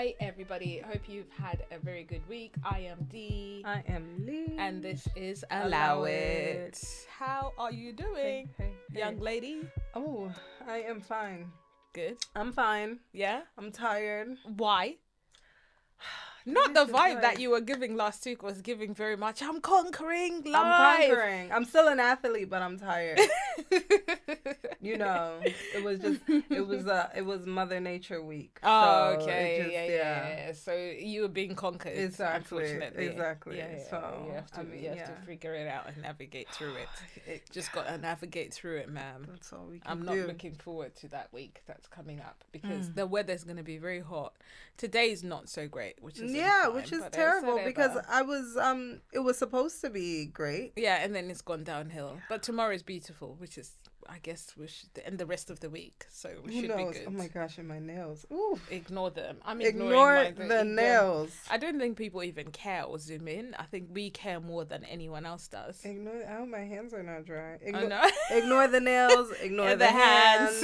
Hi everybody, hope you've had a very good week. I am Dee. I am Lee. And this is Allow It. How are you doing, Hey. young lady? Oh, I am fine. Good. I'm fine. Yeah? I'm tired. Why? Not the vibe that you were giving last week was giving very much. I'm conquering life. I'm conquering. I'm still an athlete, but I'm tired. You know, it was Mother Nature week. Oh, so okay. Yeah. So you were being conquered, unfortunately. Exactly. Yeah. So you have to figure it out and navigate through it. Just got to navigate through it, ma'am. That's all we can I'm do. not looking forward to that week that's coming up because the weather's going to be very hot. Today's not so great, which is terrible because it was supposed to be great. Yeah, and then it's gone downhill. But tomorrow is beautiful, which is, I guess, and the rest of the week. So we should be good. Oh my gosh, and my nails. Ooh. Ignore them. Ignore the nails. I don't think people even care or zoom in. I think we care more than anyone else does. Oh, my hands are not dry. Ignore the nails. Ignore the hands.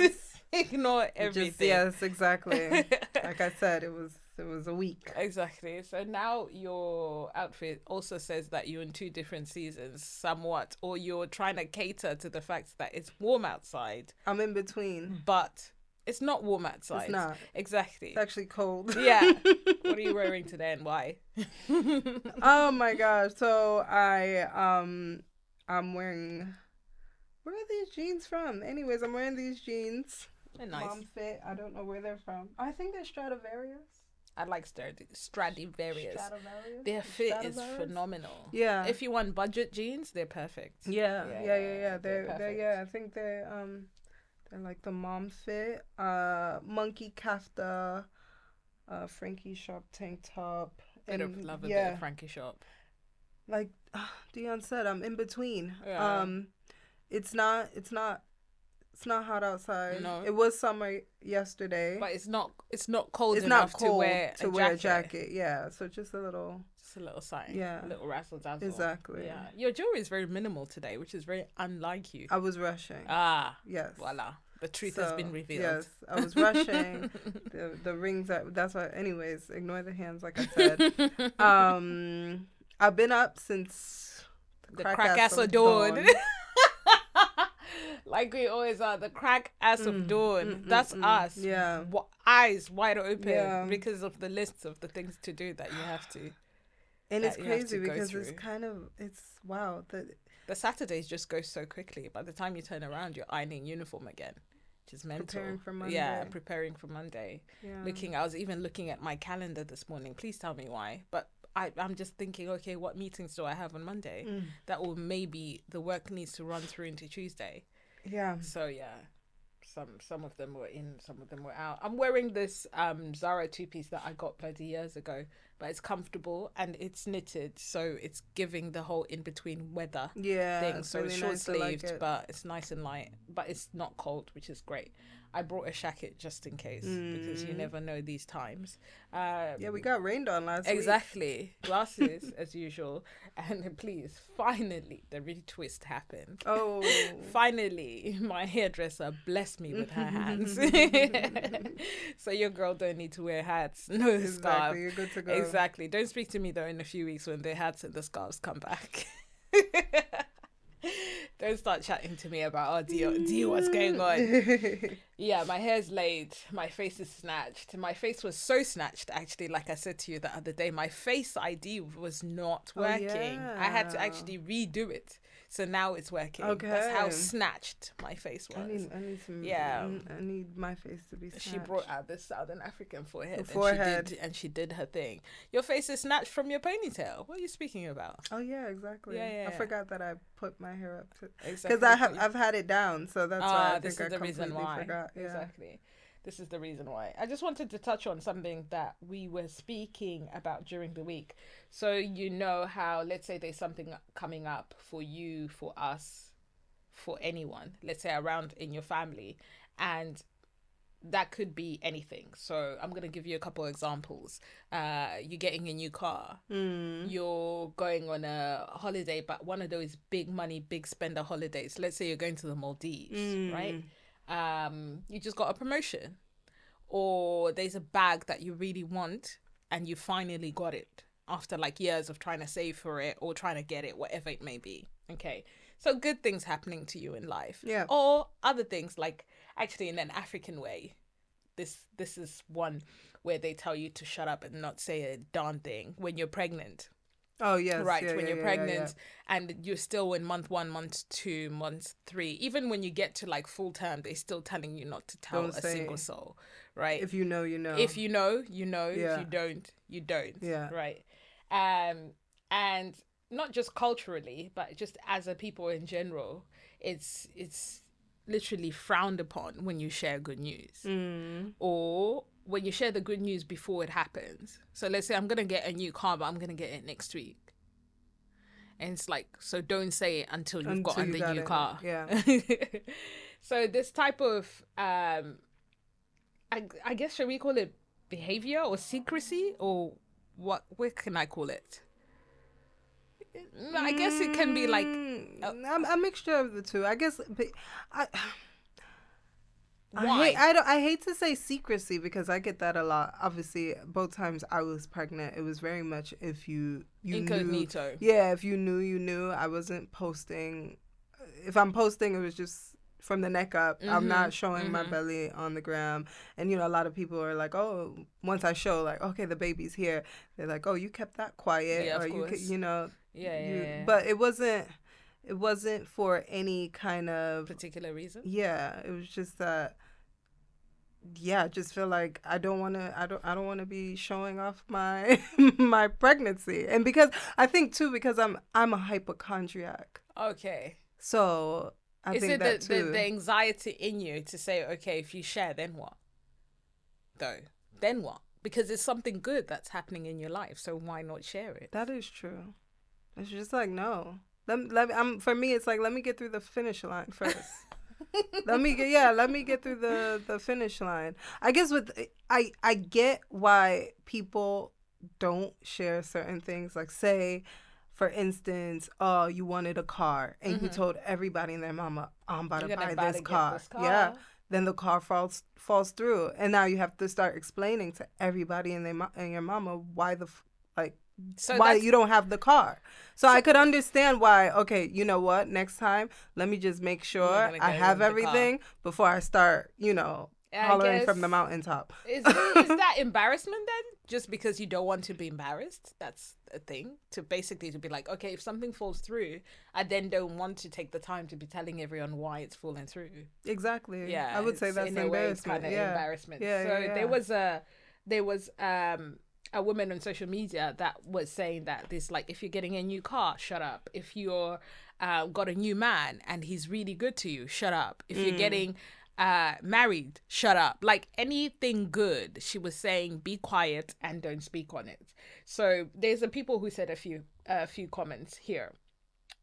Ignore everything. Yes, exactly. Like I said, it was a week. Exactly. So now your outfit also says that you're in two different seasons, somewhat, or you're trying to cater to the fact that it's warm outside. I'm in between. But it's not warm outside. It's not. Exactly. It's actually cold. Yeah. What are you wearing today and why? Oh my gosh. So I'm wearing, where are these jeans from? Anyways, I'm wearing these jeans. They're nice. Mom fit. I don't know where they're from. I think they're Stradivarius. I like Stradivarius. Their fit is phenomenal. Yeah. If you want budget jeans, they're perfect. Yeah. They're I think they're like the mom fit. Monkey kafta, Frankie Shop tank top. Bit of love a bit of Frankie Shop. Like Dion said, I'm in between. Yeah. It's not hot outside. No. It was summer yesterday. But it's not cold enough to wear a jacket. Yeah. So just a little sign. Yeah. A little razzle dazzle. Exactly. Yeah. Your jewelry is very minimal today, which is very unlike you. I was rushing. Yes. Voila. The truth has been revealed. Yes. I was rushing. the rings that's why, anyways, ignore the hands like I said. I've been up since the crack ass of dawn. Like we always are, the crack ass of dawn. That's us. Yeah. Eyes wide open because of the lists of the things to do that you have to. And it's crazy because wow. The Saturdays just go so quickly. By the time you turn around, you're ironing uniform again, which is mental. Preparing for Monday. Yeah, preparing for Monday. Yeah. I was even looking at my calendar this morning. Please tell me why. But I'm just thinking, okay, what meetings do I have on Monday? That will maybe the work needs to run through into Tuesday. Yeah. So yeah, some of them were in, some of them were out. I'm wearing this Zara 2-piece that I got bloody years ago, but it's comfortable and it's knitted, so it's giving the whole in between weather thing. So really it's short nice, sleeved, but it's nice and light, but it's not cold, which is great. I brought a jacket just in case because you never know these times. We got rained on last week. Exactly. Glasses as usual. And please, finally, the retwist happened. Oh. Finally, my hairdresser blessed me with her hands. So your girl don't need to wear hats. No scarf. You're good to go. Exactly. Don't speak to me though in a few weeks when the hats and the scarves come back. Don't start chatting to me about, D, what's going on? Yeah, my hair's laid. My face is snatched. My face was so snatched, actually, like I said to you the other day. My Face ID was not working. I had to actually redo it. So now it's working. Okay. That's how snatched my face was. I need some. Yeah. I need my face to be snatched. She brought out this Southern African forehead. And she did her thing. Your face is snatched from your ponytail. What are you speaking about? Oh yeah, exactly. Yeah. I forgot that I put my hair up because exactly. I've had it down, so that's why I think I completely forgot. Yeah. Exactly. This is the reason why. I just wanted to touch on something that we were speaking about during the week. So you know how, let's say there's something coming up for you, for us, for anyone, let's say around in your family, and that could be anything. So I'm going to give you a couple of examples. You're getting a new car. You're going on a holiday, but one of those big money, big spender holidays. Let's say you're going to the Maldives, right? You just got a promotion. or there's a bag that you really want and you finally got it after like years of trying to save for it or trying to get it, whatever it may be. Okay. So good things happening to you in life. Yeah. Or other things, like actually in an African way. This is one where they tell you to shut up and not say a darn thing when you're pregnant. Oh, yes. Right, Yeah, when yeah, you're yeah, pregnant and you're still in month 1, month 2, month 3. Even when you get to like full term, they're still telling you not to tell Don't a say single soul, right? If you know, you know. If you know, you know. Yeah. If you don't, you don't. Yeah. Right. And not just culturally, but just as a people in general, it's literally frowned upon when you share good news. Or when you share the good news before it happens. So let's say I'm going to get a new car, but I'm going to get it next week. And it's like, so don't say it until you've gotten the new car. Yeah. So this type of, I guess, should we call it behavior or secrecy? Or what can I call it? I guess it can be like a mixture of the two. I guess why? I hate to say secrecy because I get that a lot. Obviously, both times I was pregnant, it was very much if you incognito. Knew. Yeah, if you knew, you knew. I wasn't posting. If I'm posting, it was just from the neck up. I'm not showing my belly on the gram. And, a lot of people are like, oh, once I show, like, okay, the baby's here. They're like, oh, you kept that quiet. Yeah, or of course. Yeah. But it wasn't for any kind of particular reason. Yeah, it was just that. Yeah, I just feel like I don't want to be showing off my my pregnancy, and because I think too because I'm a hypochondriac. Okay. So I think that too. The anxiety in you to say, okay, if you share, then what? Then what? Because it's something good that's happening in your life, so why not share it? That is true. It's just like no. For me, it's like let me get through the finish line first. let me get through the finish line. I guess I get why people don't share certain things. Like say, for instance, oh, you wanted a car and you told everybody and their mama, I'm about to buy this car. Yeah. Then the car falls through, and now you have to start explaining to everybody and your mama why why you don't have the car. So I could understand why, okay, you know what, next time, let me just make sure I have everything before I start, hollering from the mountaintop. Is that embarrassment then? Just because you don't want to be embarrassed? That's a thing? To be like, okay, if something falls through, I then don't want to take the time to be telling everyone why it's falling through. Exactly. Yeah. I would say that's embarrassment. Embarrassment. Yeah, so there was a woman on social media that was saying that this, like, if you're getting a new car, shut up. If you're got a new man and he's really good to you, shut up. If you're getting married, shut up. Like anything good, she was saying, be quiet and don't speak on it. So there's people who said a few comments here.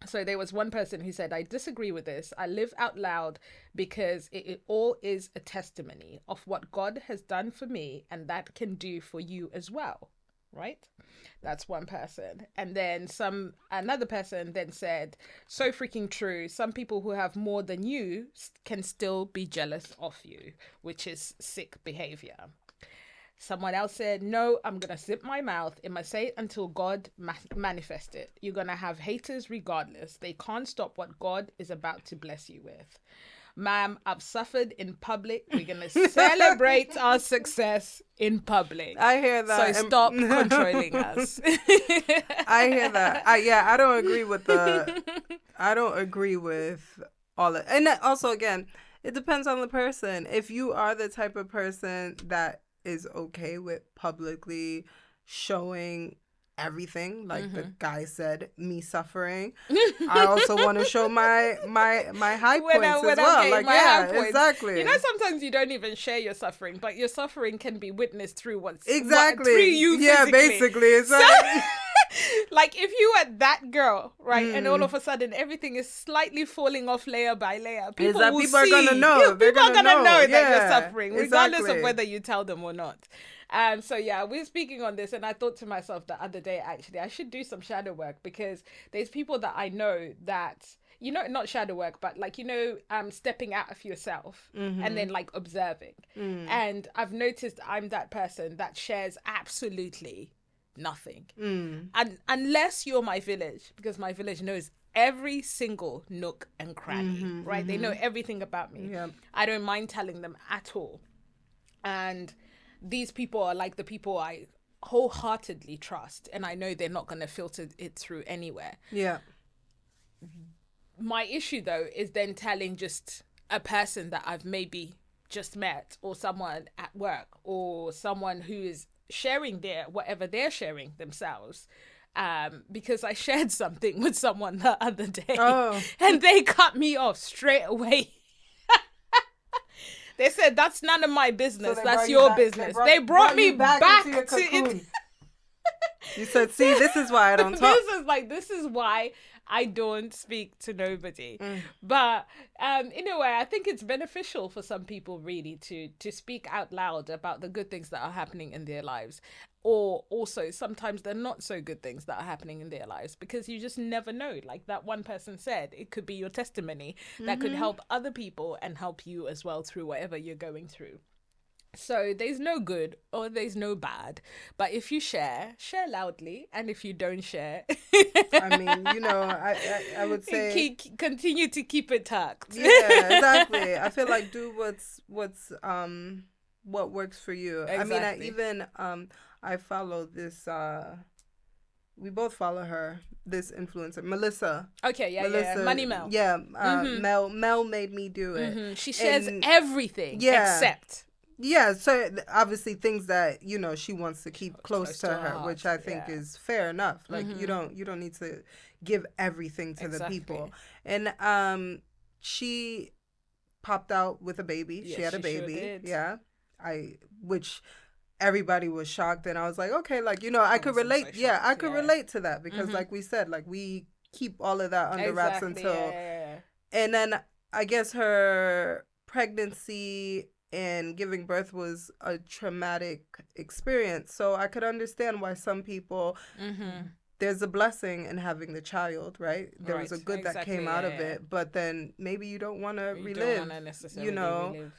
So there was one person who said, I disagree with this. I live out loud because it all is a testimony of what God has done for me and that can do for you as well. Right? That's one person. And then another person then said, so freaking true. Some people who have more than you can still be jealous of you, which is sick behavior. Someone else said, no, I'm going to zip my mouth. It must say it until God manifests it. You're going to have haters regardless. They can't stop what God is about to bless you with. Ma'am, I've suffered in public. We're going to celebrate our success in public. I hear that. So stop controlling us. I hear that. I don't agree with I don't agree with all of it. And also, again, it depends on the person. If you are the type of person that is okay with publicly showing everything, like the guy said, me suffering. I also want to show my high points as well. Okay, like exactly. You know, sometimes you don't even share your suffering, but your suffering can be witnessed through through you. Yeah, basically. It's like if you were that girl, right, and all of a sudden everything is slightly falling off layer by layer, people are gonna know. Yeah, people are gonna know that you're suffering, regardless exactly. of whether you tell them or not. So yeah, we're speaking on this, and I thought to myself the other day, actually, I should do some shadow work because there's people that I know that not shadow work, but like, stepping out of yourself and then like observing. And I've noticed I'm that person that shares absolutely nothing. And unless you're my village, because my village knows every single nook and cranny, right? They know everything about me. Yeah. I don't mind telling them at all. And these people are like the people I wholeheartedly trust, and I know they're not going to filter it through anywhere. Yeah. My issue though is then telling just a person that I've maybe just met, or someone at work, or someone who is sharing whatever they're sharing themselves, because I shared something with someone the other day, and they cut me off straight away. They said, that's none of my business. So that's your business. They brought me back into it. You said, see, this is why I don't talk. This is why I don't speak to nobody. But in a way, I think it's beneficial for some people really to speak out loud about the good things that are happening in their lives. Or also sometimes they're not so good things that are happening in their lives, because you just never know. Like that one person said, it could be your testimony that could help other people and help you as well through whatever you're going through. So there's no good or there's no bad. But if you share loudly. And if you don't share, I mean, I would say continue to keep it tucked. Yeah, exactly. I feel like do what works for you. Exactly. I mean, I follow this, we both follow her, this influencer, Melissa. Okay, yeah. Money Mel. Yeah, Mel made me do it. She shares everything except... Yeah, so obviously things that, she wants to keep close to her, heart, which I think is fair enough. Like you don't need to give everything to the people. And she popped out with a baby. Yes, she had a baby. Sure did. Yeah. Which everybody was shocked, and I was like, okay, like, I could relate. So shocked, I could relate to that, because like we said, like we keep all of that under wraps until and then I guess her pregnancy and giving birth was a traumatic experience. So I could understand why some people, there's a blessing in having the child, right? There was a good that came out of it, but then maybe you don't want to relive, relive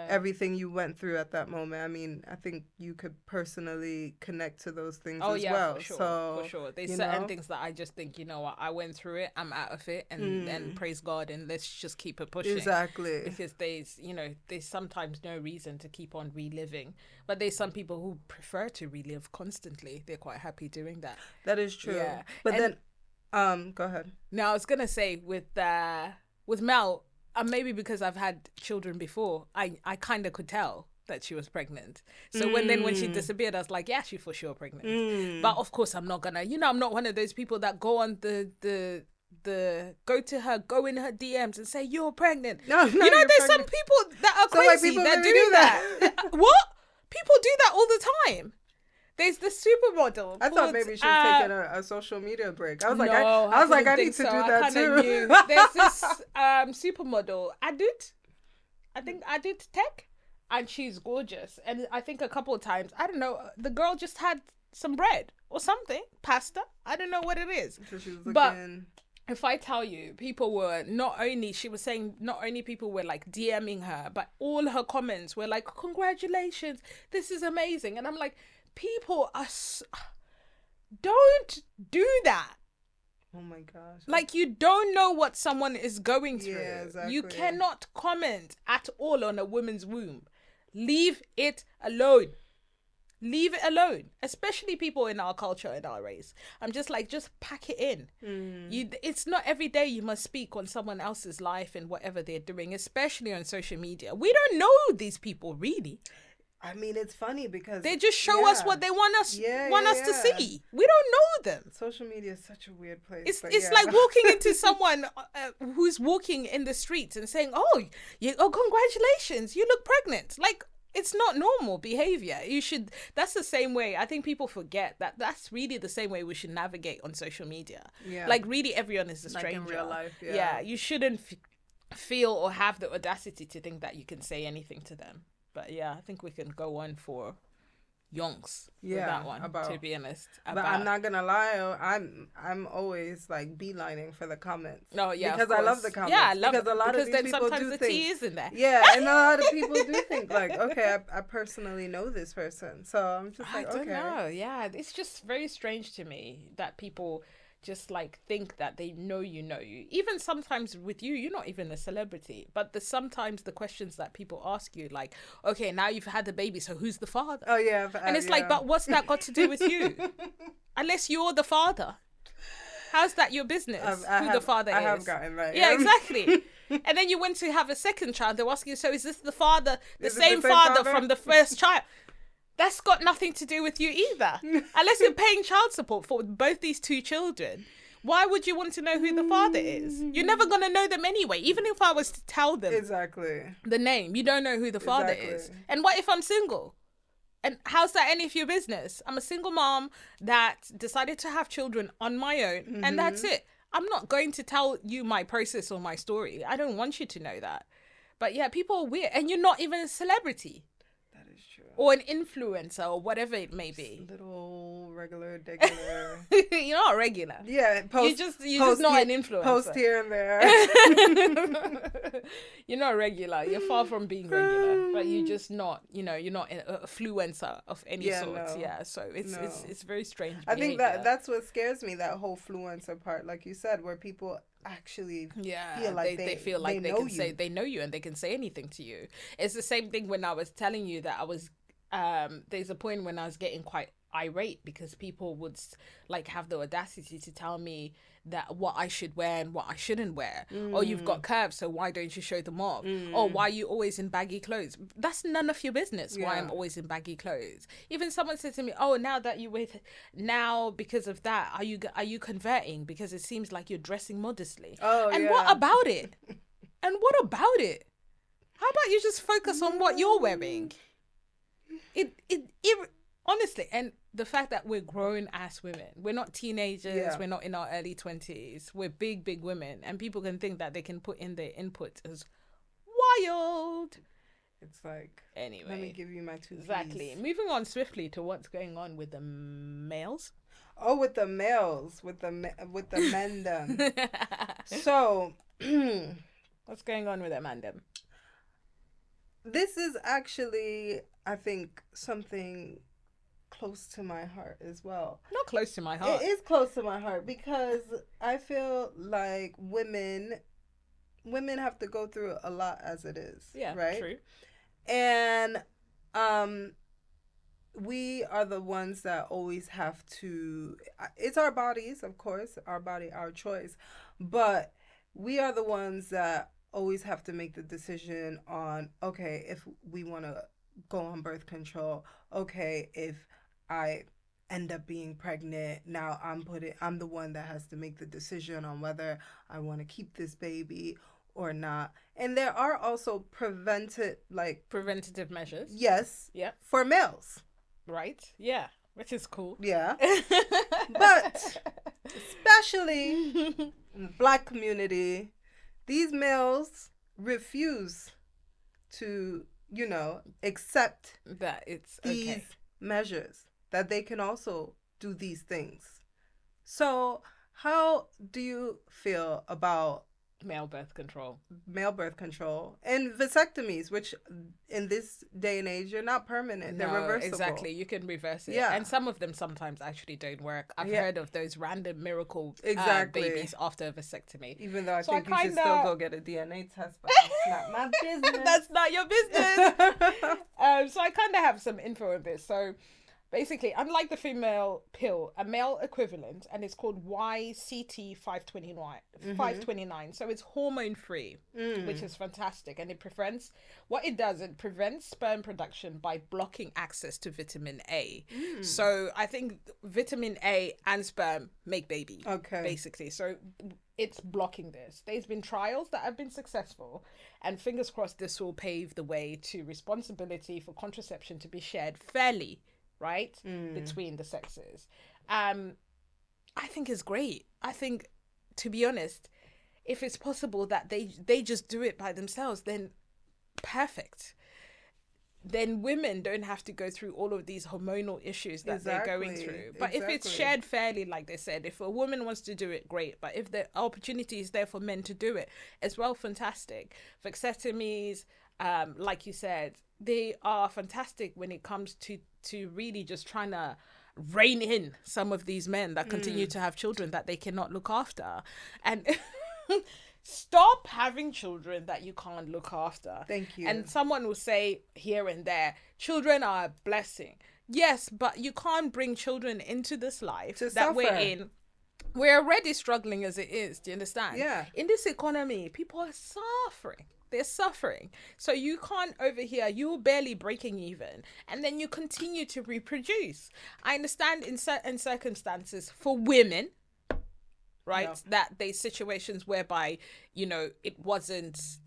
everything you went through at that moment. I mean, I think you could personally connect to those things as well. For sure. There's certain things that I just think, what, I went through it, I'm out of it, and praise God, and let's just keep it pushing. Exactly. Because there's sometimes no reason to keep on reliving. But there's some people who prefer to relive constantly. They're quite happy doing that. That is true. Yeah. But then, go ahead. Now, I was going to say with Mel, maybe because I've had children before, I kind of could tell that she was pregnant. So when she disappeared, I was like, yeah, she's for sure pregnant. But of course, I'm not gonna, I'm not one of those people that go on go in her DMs and say, you're pregnant. No, there's pregnant. Some people that are crazy that do that. What? People do that all the time. There's the supermodel. I thought maybe she was taking a social media break. I was like, I need to do that too. There's this supermodel, Adut. I think Adut Tech, and she's gorgeous. And I think a couple of times, I don't know, the girl just had some bread or something, pasta. I don't know what it is. So she was looking... But if I tell you, people were not only people were like DMing her, but all her comments were like, congratulations, this is amazing. And I'm like, people don't do that. Oh my gosh. Like, you don't know what someone is going through. Yeah, exactly. You cannot comment at all on a woman's womb. Leave it alone. Leave it alone. Especially people in our culture and our race. I'm just like, just pack it in. It's not every day you must speak on someone else's life and whatever they're doing, especially on social media. We don't know these people really. I mean, it's funny because they just show us what they want us to see. We don't know them. Social media is such a weird place. It's like walking into someone who's walking in the streets and saying, "Oh, congratulations, you look pregnant." Like, it's not normal behavior. That's the same way. I think people forget that that's really the same way we should navigate on social media. Yeah. Like, really, everyone is a stranger. Like in real life. Yeah. You shouldn't feel or have the audacity to think that you can say anything to them. But yeah, I think we can go on for yonks with Yeah, that one, to about. be honest. But I'm not gonna lie, I'm always like beelining for the comments. Oh yeah, because of I love course. the comments. Yeah, I love because it. a lot Because of these then people sometimes do the think, tea is in there. yeah, and a lot of people do think like, okay, I personally know this person, so I'm just like, I don't okay, know. Yeah, it's just very strange to me that people just like think that they know you. Even sometimes with you, you're not even a celebrity. But sometimes the questions that people ask you, like, okay, now you've had a baby, so who's the father? oh yeah, And it's like, but what's that got to do with you? Unless you're the father. How's that your business? Who the father is? I have gotten that. Yeah, exactly. And then you went to have a second child. They're asking you, so is this the father, the Is it same father from the first child? That's got nothing to do with you either. Unless you're paying child support for both these two children. Why would you want to know who the father is? You're never going to know them anyway. Even if I was to tell them the name, you don't know who the father is. And what if I'm single? And how's that any of your business? I'm a single mom that decided to have children on my own, and that's it. I'm not going to tell you my process or my story. I don't want you to know that. But yeah, people are weird. And you're not even a celebrity. That is true. Or an influencer or whatever it may be. Little regular, degular. You're not regular. Yeah, you're just not an influencer. Post here and there. You're not regular. You're far from being regular, but you're just not. You're not an influencer of any sort. No. Yeah, so it's very strange. I think that's what scares me. That whole fluencer part, like you said, where people actually feel like they feel like they can say they know you and they can say anything to you. It's the same thing when I was telling you that I was. There's a point when I was getting quite irate because people would like have the audacity to tell me that what I should wear and what I shouldn't wear. Or you've got curves, so why don't you show them off? Or why are you always in baggy clothes? That's none of your business why I'm always in baggy clothes. Even someone said to me, oh, now that you with now because of that, are you converting? Because it seems like you're dressing modestly. What about it? And what about it? How about you just focus on what you're wearing? It honestly, and the fact that we're grown ass women, we're not teenagers, we're not in our early 20s, we're big women, and people can think that they can put in their input as wild. It's like, anyway, let me give you my two exactly. Moving on swiftly to what's going on with the males. Oh, with the males, with the mendem. So, what's going on with the mendem? This is actually, I think, something close to my heart as well. Not close to my heart. It is close to my heart because I feel like women have to go through a lot as it is. Yeah, right? True. And we are the ones that always have to, it's our bodies, of course, our body, our choice, but we are the ones that always have to make the decision on, okay, if we want to go on birth control, okay, if I end up being pregnant, now I'm the one that has to make the decision on whether I want to keep this baby or not. And there are also preventative measures. Yes. Yeah. For males. Right. Yeah. Which is cool. Yeah. But especially in the Black community, these males refuse to, accept that it's these measures, that they can also do these things. So how do you feel about male birth control and vasectomies, which in this day and age, you're not permanent. They're reversible. Exactly. You can reverse it. Yeah. And some of them sometimes actually don't work. I've heard of those random miracle babies after a vasectomy. Even though I think you should still go get a DNA test, but that's not my business. That's not your business. So I kind of have some info on this. So basically, unlike the female pill, a male equivalent, and it's called YCT 529. So it's hormone free, which is fantastic. And it prevents sperm production by blocking access to vitamin A. So I think vitamin A and sperm make baby. Okay. Basically. So it's blocking this. There's been trials that have been successful, and fingers crossed this will pave the way to responsibility for contraception to be shared fairly, right, between the sexes. I think it's great. I think, to be honest, if it's possible that they just do it by themselves, then perfect. then women don't have to go through all of these hormonal issues that they're going through. But if it's Exactly. shared fairly, like they said, if a woman wants to do it, great. But if the opportunity is there for men to do it as well, fantastic. Vasectomies, like you said, they are fantastic when it comes to really just trying to rein in some of these men that continue to have children that they cannot look after. And stop having children that you can't look after. Thank you. And someone will say here and there, children are a blessing. Yes, but you can't bring children into this life To that we're suffer. in. We're already struggling as it is. Do you understand? Yeah. In this economy, people are suffering. They're suffering. So you can't over here, you're barely breaking even. And then you continue to reproduce. I understand in certain circumstances for women, right, Yeah. that there's situations whereby it wasn't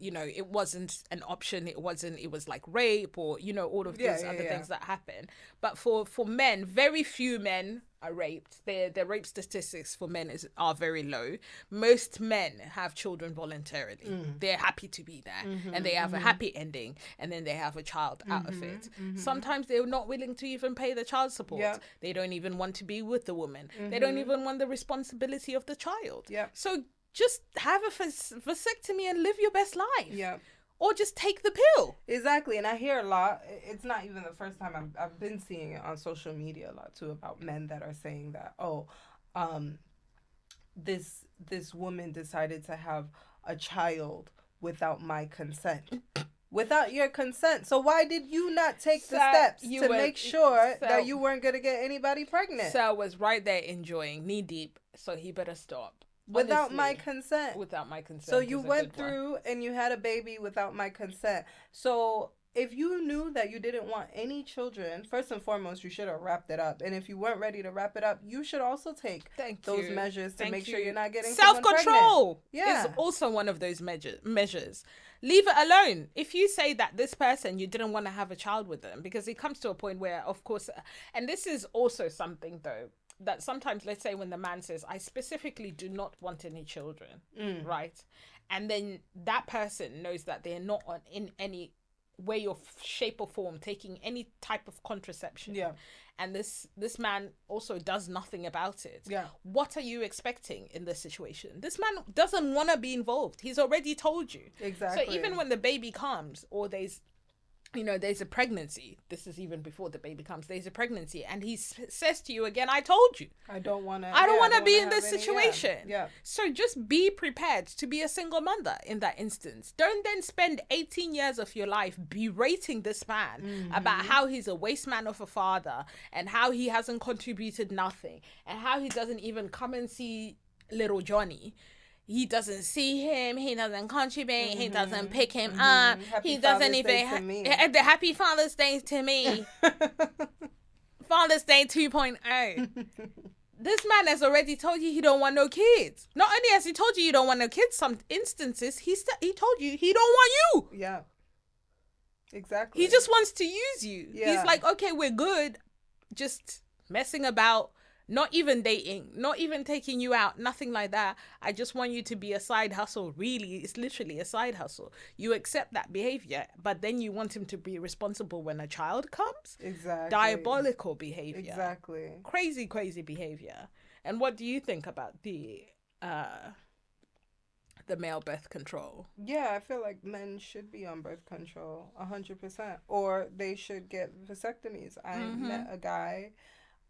an option, it was like rape or all of these other things that happen. But for men, very few men are raped. Their rape statistics for men are very low. Most men have children voluntarily. They're happy to be there, and they have a happy ending, and then they have a child out of it. Sometimes they're not willing to even pay the child support. Yeah. They don't even want to be with the woman. They don't even want the responsibility of the child. Yeah. So just have a vasectomy and live your best life. Yeah. Or just take the pill. Exactly. And I hear a lot. It's not even the first time. I've been seeing it on social media a lot too, about men that are saying that, this woman decided to have a child without my consent. Without your consent. So why did you not take the steps to make sure that you weren't going to get anybody pregnant? Sal was right there enjoying, knee deep, so he better stop. Without Honestly, my consent. Without my consent. So you is a went good one. through and you had a baby without my consent. So if you knew that you didn't want any children, first and foremost, you should have wrapped it up. And if you weren't ready to wrap it up, you should also take those measures to make sure you're not getting self-control. Yeah, is also one of those measures. Leave it alone. If you say that this person, you didn't want to have a child with them, because it comes to a point where, of course, and this is also something though, that sometimes, let's say when the man says, I specifically do not want any children, right? And then that person knows that they're not in any way or shape or form taking any type of contraception. Yeah. And this man also does nothing about it. Yeah. What are you expecting in this situation? This man doesn't want to be involved. He's already told you. Exactly. So even when the baby comes, or there's a pregnancy, this is even before the baby comes, there's a pregnancy, and he says to you again, I told you. I don't want to be in this situation. Yeah. So just be prepared to be a single mother in that instance. Don't then spend 18 years of your life berating this man about how he's a waste man of a father, and how he hasn't contributed nothing, and how he doesn't even come and see little Johnny. He doesn't see him. He doesn't contribute. He doesn't pick him up. Happy He doesn't Father's Day even. to me. The Happy Father's Day to me. Father's Day 2.0. This man has already told you he don't want no kids. Not only has he told you don't want no kids, some instances he told you he don't want you. Yeah. Exactly. He just wants to use you. Yeah. He's like, okay, we're good. Just messing about. Not even dating, not even taking you out, nothing like that. I just want you to be a side hustle. Really, it's literally a side hustle. You accept that behavior, but then you want him to be responsible when a child comes? Exactly. Diabolical behavior. Exactly. Crazy, crazy behavior. And what do you think about the male birth control? Yeah, I feel like men should be on birth control 100%, or they should get vasectomies. I met a guy.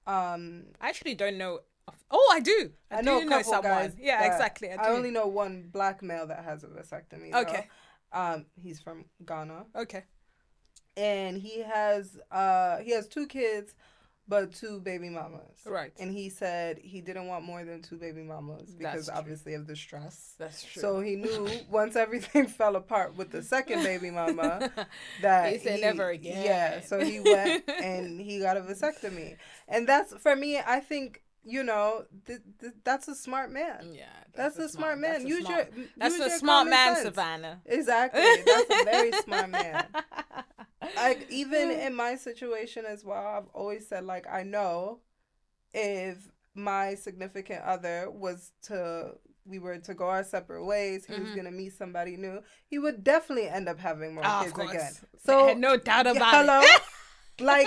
I actually don't know. Oh, I do. I know a couple someone. guys. Yeah, exactly. I only know one black male that has a vasectomy. Okay. He's from Ghana. Okay. And he has 2 kids, but 2 baby mamas. Right. And he said he didn't want more than 2 baby mamas because obviously of the stress. That's true. So he knew once everything fell apart with the second baby mama that he said never again. Yeah. So he went and he got a vasectomy. And that's, for me, I think, that's a smart man. Yeah. That's a smart man. That's a smart man, Savannah. Exactly. That's a very smart man. Like, even in my situation as well, I've always said, like, I know if my significant other was to we were to go our separate ways, he was gonna meet somebody new, he would definitely end up having more of kids course. again. So No doubt about hello, it. like,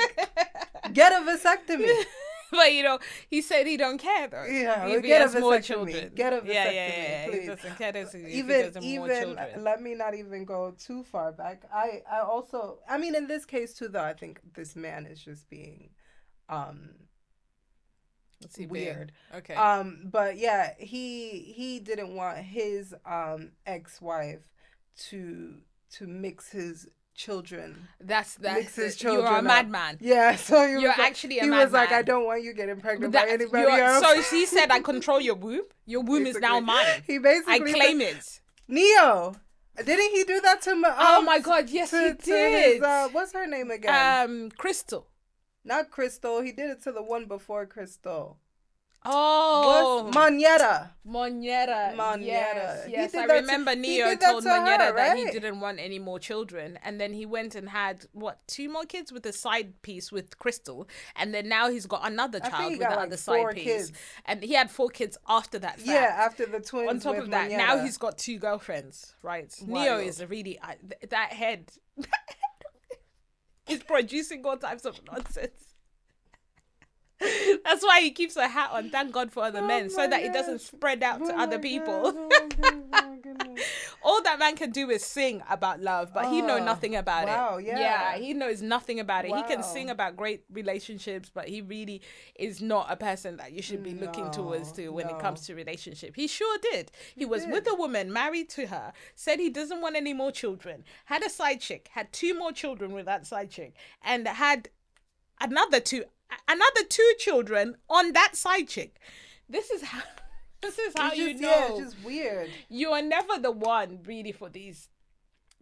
get a vasectomy. But he said he don't care though. Yeah, if he get has a more vasectomy. children. Get a vasectomy, He please. doesn't care if he Even doesn't more children. let me not even go too far back. I also, I mean, in this case too, though, I think this man is just being weird. Okay. But yeah, he didn't want his ex-wife to mix his children. That's Mix his children you're a up. madman. Yeah, so You're actually a he madman. was like, I don't want you getting pregnant by anybody else. So he said, I control your womb. Your womb is now mine. He basically I claim it. Neo. Didn't he do that to me? Oh my God, yes, he did. His, what's her name again? Crystal. Not Crystal. He did it to the one before Crystal. Oh, Moneta. Yes. I remember Neo told Moneta that he didn't want any more children, and then he went and had 2 more kids with a side piece with Crystal, and then now he's got another child with the other side piece, and he had 4 kids after that. Fact. Yeah, after the twins. On top with of that, Moneta. now he's got 2 girlfriends. Right, Neo is really that head. He's producing all types of nonsense. That's why he keeps a hat on. Thank God for other men, so that it doesn't spread out to other people. All that man can do is sing about love, but he knows nothing about it. Wow, yeah. He knows nothing about it. Wow. He can sing about great relationships, but he really is not a person that you should be looking towards to when it comes to relationship. He sure did. He was with a woman, married to her, said he doesn't want any more children, had a side chick, had 2 more children with that side chick, and had another 2 children on that side chick. This is how you know. Yeah, it's just weird. You are never the one really for these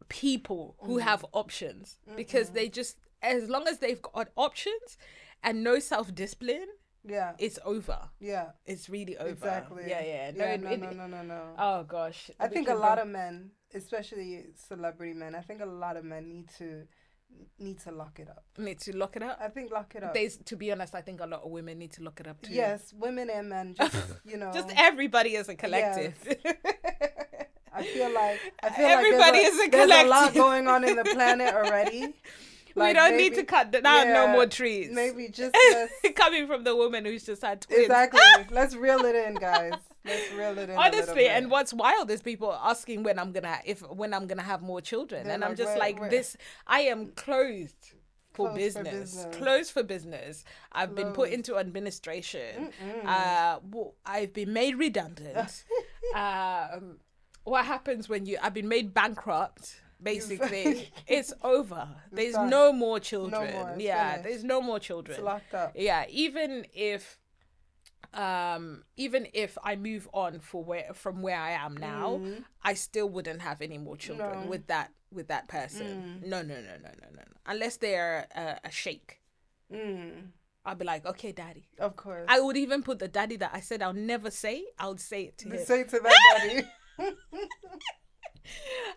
people who have options, because they just, as long as they've got options and no self-discipline, it's over. Yeah, it's really over. Exactly. Yeah. No. Oh gosh, I think a lot of men, especially celebrity men, I think a lot of men need to lock it up. Need to lock it up? I think lock it up. To be honest, I think a lot of women need to lock it up too. Yes, women and men, just, just everybody as a collective. Yes. I feel like everybody is a collective. There's a lot going on in the planet already. We don't need to cut down no more trees. Maybe just coming from the woman who's just had twins. Exactly. Let's reel it in, guys. Let's reel it in. Honestly, and what's wild is people asking when I'm gonna have more children, and I'm just this. I am closed for business. Closed for business. I've been put into administration. I've been made redundant. What happens when I've been made bankrupt? Basically, it's over. There's no more children. No more. There's no more children. It's locked up. Yeah, even if I move on from where I am now, I still wouldn't have any more children with that person. No. Unless they're a sheikh. I'll be like, okay, daddy. Of course. I would even put the daddy that I said I'll never say. I would say it to him. Say it to that daddy.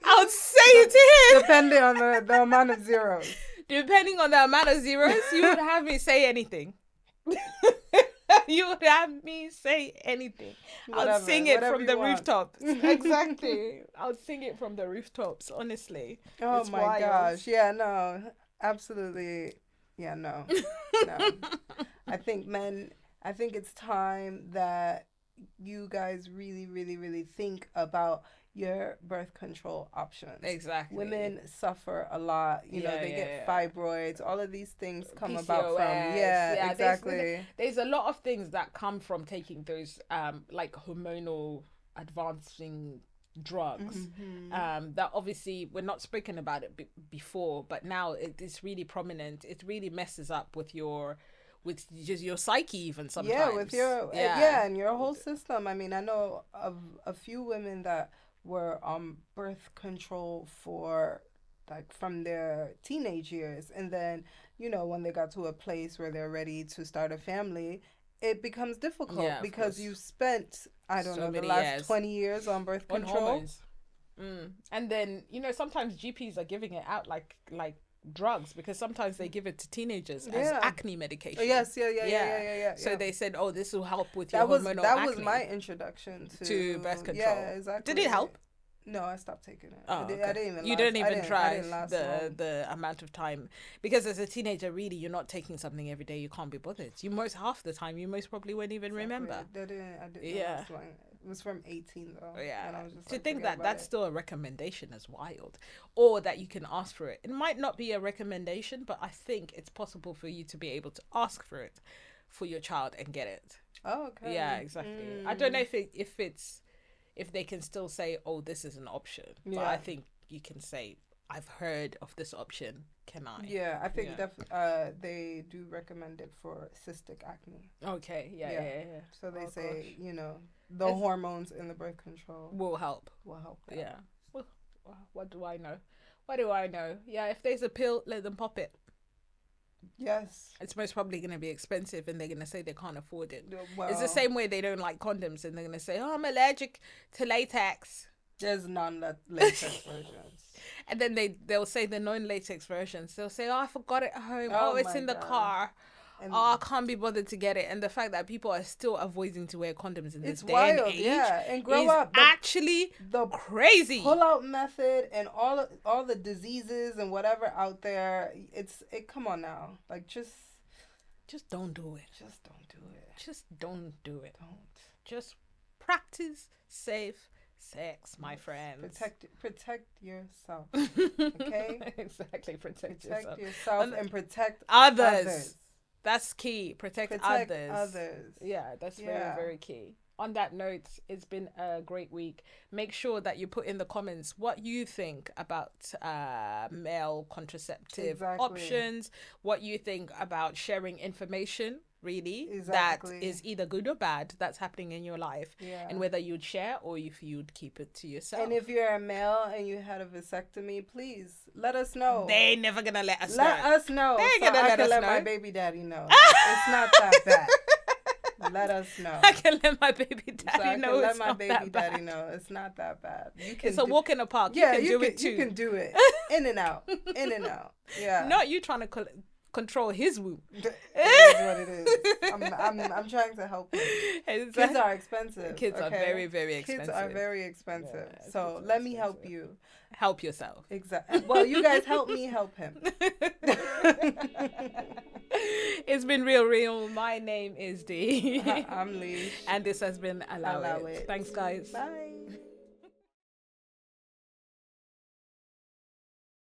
I would say it to him. Depending on the amount of zeros. Depending on the amount of zeros, you would have me say anything. You would have me say anything. I'll sing it from the rooftops. Exactly. I'll sing it from the rooftops, honestly. Oh my gosh. Yeah, no. Absolutely. Yeah, no. No. I think it's time that you guys really, really, really think about your birth control options. Exactly. Women suffer a lot. You know, they get fibroids. All of these things come PCOS, about from exactly. There's a lot of things that come from taking those like hormonal advancing drugs. That obviously we're not speaking about it before, but now it's really prominent. It really messes up with just your psyche even sometimes. Yeah, with your and your whole system. I mean, I know of a few women that were on birth control for from their teenage years, and then when they got to a place where they're ready to start a family, it becomes difficult because you spent the last 20 years on birth control. And then sometimes GPs are giving it out like drugs, because sometimes they give it to teenagers as Yeah. acne medication. Oh, yes, yeah. So they said, oh, this will help with your That was hormonal that acne. was my introduction to birth control. Yeah, exactly. Did it help? No, I stopped taking it. Oh, okay. I didn't even. You last, didn't even I try didn't last long. the amount of time, because as a teenager, really, you're not taking something every day. You can't be bothered. Half the time, you most probably won't even remember. I didn't Yeah. last long. It was from 18 though. Yeah. And I was just To like, think forget that about that's it. still a recommendation is wild, or that you can ask for it. It might not be a recommendation, but I think it's possible for you to be able to ask for it for your child and get it. Oh, okay. Yeah, exactly. I don't know if they can still say, oh, this is an option. But Yeah. I think you can say, I've heard of this option. Can I? Yeah, I think Yeah. they do recommend it for cystic acne. Okay. Yeah. So they Oh, say, gosh. the hormones in the birth control Will help. will help. That. Yeah. Well, what do I know? What do I know? Yeah, if there's a pill, let them pop it. Yes. It's most probably going to be expensive, and they're going to say they can't afford it. Well, It's the same way they don't like condoms, and they're going to say, oh, I'm allergic to latex. There's non-latex versions. And then they'll say the non-latex versions. They'll say, oh, I forgot it at home. Oh Oh, it's my in the God. car. And Oh, I can't be bothered to get it. And the fact that people are still avoiding to wear condoms in this it's day wild, and age yeah. And grow is up. actually The crazy. pull-out method and all the diseases and whatever out there. Come on now. Like Just don't do it. just don't do it. Just don't do it. Don't. Just practice safe sex, my friends. Protect yourself. Okay? Exactly. Protect Protect yourself. yourself and protect Others. That's key. Protect others. others. Yeah, that's Yeah. very, very key. On that note, it's been a great week. Make sure that you put in the comments what you think about male contraceptive Exactly. options, what you think about sharing information, really, Exactly. that is either good or bad that's happening in your life, Yeah. and whether you'd share or if you'd keep it to yourself. And if you're a male and you had a vasectomy, please let us know. They ain't never gonna let us Let know. us know. They ain't so gonna I let can us let know. my baby daddy know. It's not that bad. Let us know. I can let my baby So daddy I know can let it's my not baby that daddy bad. know it's not that bad. You can It's a walk in the park. Yeah, you can do it too. You can do it in and out, in and out. Yeah. Not you trying to control his womb. It is what it is. I'm trying to help him. Kids are expensive. Kids are okay? very, very expensive. Kids are very expensive. Yeah, kids so are let me help expensive. you. Help yourself. Exactly. Well, you guys help me help him. It's been real. My name is D. I'm Lish. And this has been Allow It. It. Thanks, guys. Bye.